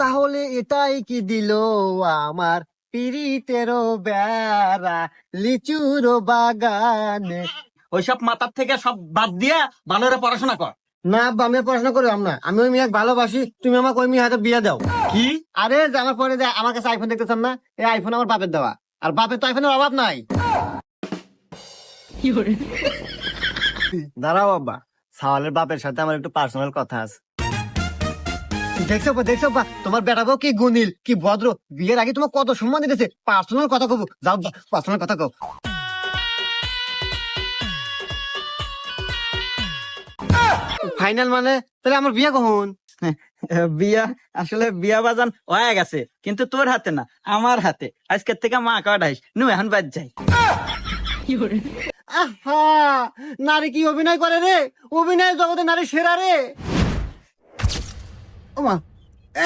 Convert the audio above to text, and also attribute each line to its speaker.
Speaker 1: তাহলে এটাই কি দিল আমার পিরিতেরও বেড়া লিচুরো বাগানে?
Speaker 2: ওইসব মাথার থেকে সব বাদ দিয়া ভালো করে পড়াশোনা কর।
Speaker 1: না আব্বা, আমি আর পড়াশোনা করলাম না। আমি ওই মেয়েকে ভালোবাসি, তুমি আমাকে ওই মেয়ে হাতে বিয়ে দাও।
Speaker 2: কি?
Speaker 1: আরে যে আমার পরে যে আমার কাছে আইফোন দেখতেছেন না, এই আইফোন আমার বাপের দেওয়া, আর বাপের তো আইফোনের অভাব নাই। দাঁড়াও আব্বা, সাওয়ালের বাপের সাথে আমার একটু পার্সোনাল কথা আছে। দেখছো বা তোমার বেটাবো কি গুণিল, কি ভদ্র, বিয়ের আগে তোমার কত সম্মান দিতেছে। পার্সোনাল কথা কব, যাও পার্সোনাল কথা কব। ফাইনাল মানে তাহলে আমার বিয়ে কখন?
Speaker 2: বিয়া আসলে বিয়া বাজান হয়ে গেছে, কিন্তু তোর হাতে না, আমার হাতে। আজকের থেকে মা কাটাইস নু, এখন বাদ যাই।
Speaker 1: আহা, নারী কি অভিনয় করে রে, অভিনয় জগতে নারী সেরা রে। ওমা, এ